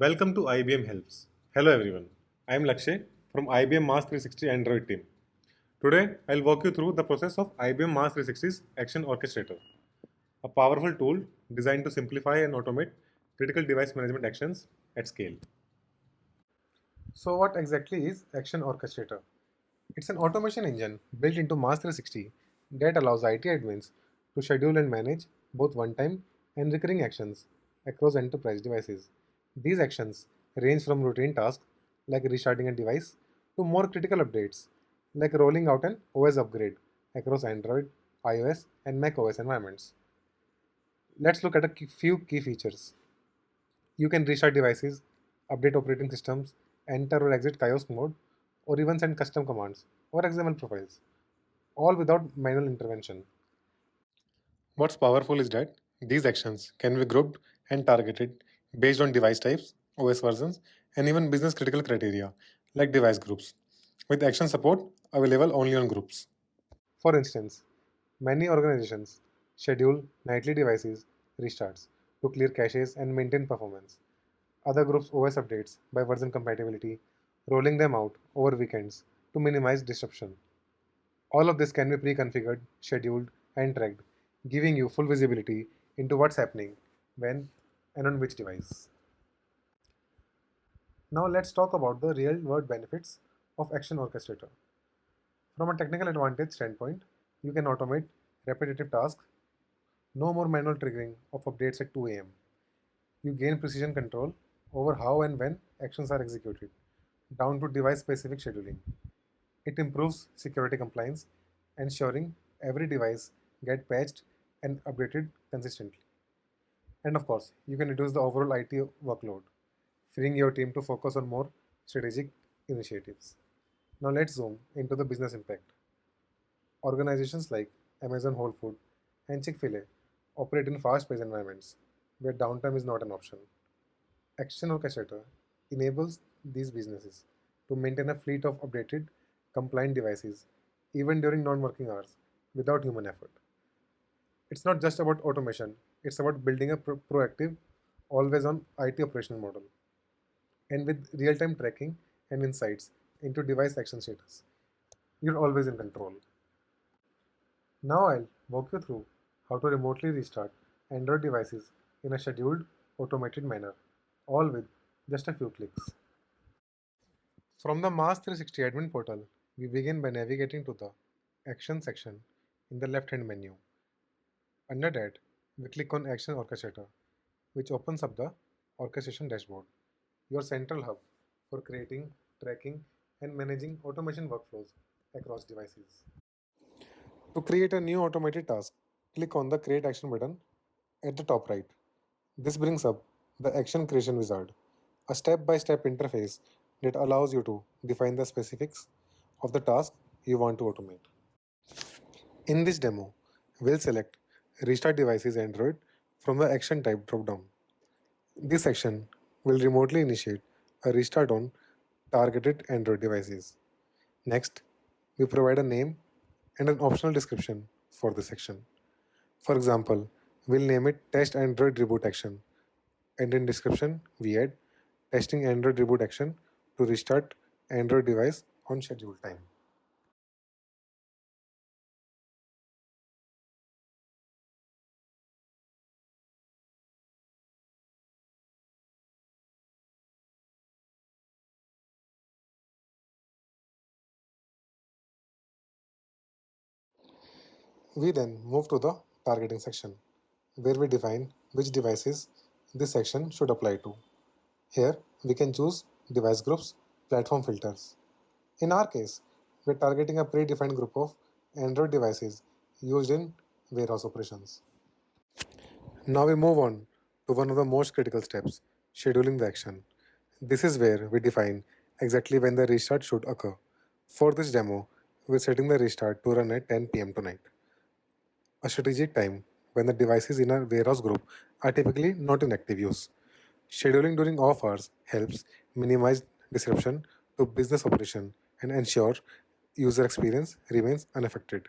Welcome to IBM Helps. Hello everyone. I am Lakshay from IBM Maas360 Android team. Today I'll walk you through the process of IBM Maas360's Action Orchestrator, a powerful tool designed to simplify and automate critical device management actions at scale. So what exactly is Action Orchestrator? It's an automation engine built into Maas360 that allows IT admins to schedule and manage both one-time and recurring actions across enterprise devices. These actions range from routine tasks like restarting a device to more critical updates like rolling out an OS upgrade across Android, iOS, and macOS environments. Let's look at a few key features. You can restart devices, update operating systems, enter or exit Kiosk mode, or even send custom commands or XML profiles, all without manual intervention. What's powerful is that these actions can be grouped and targeted based on device types, OS versions, and even business critical criteria like device groups, with action support available only on groups. For instance, many organizations schedule nightly devices restarts to clear caches and maintain performance. Other groups OS updates by version compatibility, rolling them out over weekends to minimize disruption. All of this can be pre-configured, scheduled, and tracked, giving you full visibility into what's happening, when, and on which device. Now let's talk about the real-world benefits of Action Orchestrator. From a technical advantage standpoint, you can automate repetitive tasks, no more manual triggering of updates at 2 a.m. You gain precision control over how and when actions are executed, down to device-specific scheduling. It improves security compliance, ensuring every device gets patched and updated consistently. And of course, you can reduce the overall IT workload, freeing your team to focus on more strategic initiatives. Now let's zoom into the business impact. Organizations like Amazon Whole Food and Chick-fil-A operate in fast-paced environments where downtime is not an option. Action Orchestrator enables these businesses to maintain a fleet of updated, compliant devices even during non-working hours without human effort. It's not just about automation, it's about building a proactive, always-on IT operational model. And with real-time tracking and insights into device action status, you're always in control. Now I'll walk you through how to remotely restart Android devices in a scheduled, automated manner, all with just a few clicks. From the Maas360 admin portal, we begin by navigating to the Action section in the left-hand menu. Under that, we click on Action Orchestrator, which opens up the orchestration dashboard, your central hub for creating, tracking, and managing automation workflows across devices. To create a new automated task, click on the Create Action button at the top right. This brings up the Action Creation Wizard, a step-by-step interface that allows you to define the specifics of the task you want to automate. In this demo, we'll select Restart Devices Android from the Action Type dropdown. This action will remotely initiate a restart on targeted Android devices. Next, we provide a name and an optional description for this action. For example, we'll name it Test Android Reboot Action, and in description, we add Testing Android Reboot Action to restart Android device on scheduled time. We then move to the targeting section, where we define which devices this action should apply to. Here, we can choose device groups, platform filters. In our case, we're targeting a predefined group of Android devices used in warehouse operations. Now we move on to one of the most critical steps, scheduling the action. This is where we define exactly when the restart should occur. For this demo, we're setting the restart to run at 10 p.m. tonight, a strategic time when the devices in our warehouse group are typically not in active use. Scheduling during off hours helps minimize disruption to business operation and ensure user experience remains unaffected.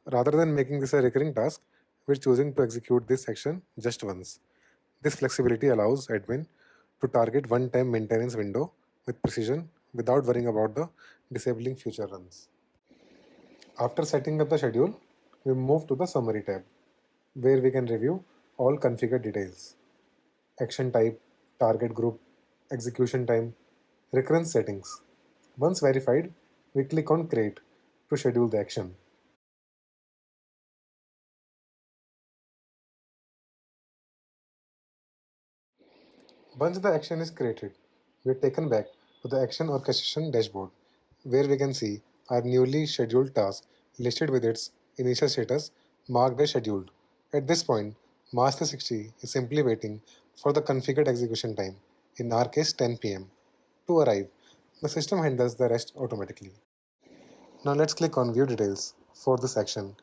Rather than making this a recurring task, we're choosing to execute this action just once. This flexibility allows admin to target one-time maintenance window with precision without worrying about the disabling future runs. After setting up the schedule, we move to the Summary tab, where we can review all configured details: action type, target group, execution time, recurrence settings. Once verified, we click on Create to schedule the action. Once the action is created, we are taken back to the Action Orchestration dashboard, where we can see our newly scheduled task listed with its initial status marked as scheduled. At this point, Maas360 is simply waiting for the configured execution time, in our case 10 pm, to arrive. The system handles the rest automatically. Now let's click on View Details for this action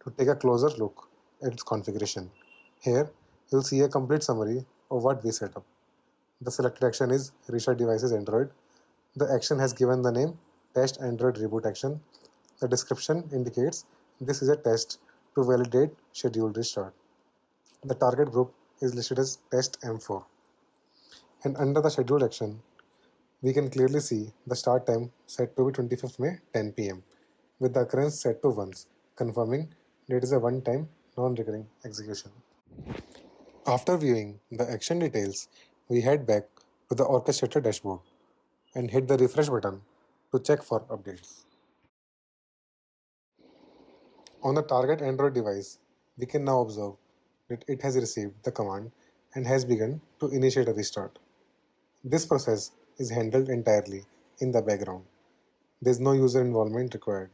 to take a closer look at its configuration. Here, you'll see a complete summary of what we set up. The selected action is Restart Devices Android. The action has given the name Test Android Reboot Action. The description indicates this is a test to validate scheduled restart. The target group is listed as Test M4. And under the scheduled action, we can clearly see the start time set to be 25th May 10 pm, with the occurrence set to once, confirming that it is a one-time, non-recurring execution. After viewing the action details, we head back to the orchestrator dashboard and hit the refresh button to check for updates. On the target Android device, we can now observe that it has received the command and has begun to initiate a restart. This process is handled entirely in the background. There is no user involvement required,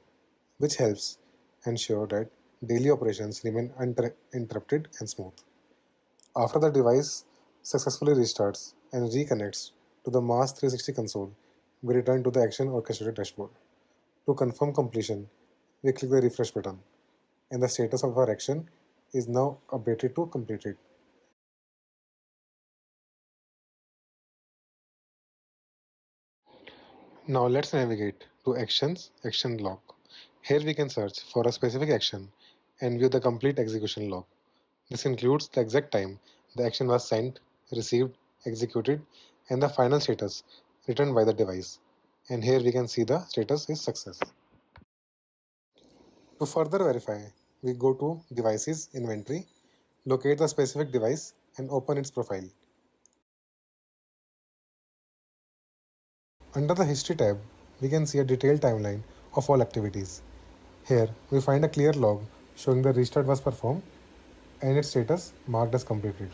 which helps ensure that daily operations remain uninterrupted and smooth. After the device successfully restarts and reconnects to the Maas360 console, we return to the Action Orchestrator dashboard. To confirm completion, we click the refresh button, and the status of our action is now updated to completed. Now let's navigate to Actions Action Log. Here we can search for a specific action and view the complete execution log. This includes the exact time the action was sent, received, executed, and the final status returned by the device. And here we can see the status is success. To further verify, we go to Devices Inventory, locate the specific device, and open its profile. Under the History tab, we can see a detailed timeline of all activities. Here, we find a clear log showing the restart was performed and its status marked as completed.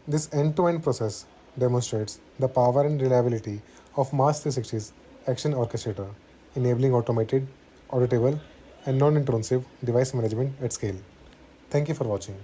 This end-to-end process demonstrates the power and reliability of Maas360's Action Orchestrator, enabling automated, auditable, and non-intrusive device management at scale. Thank you for watching.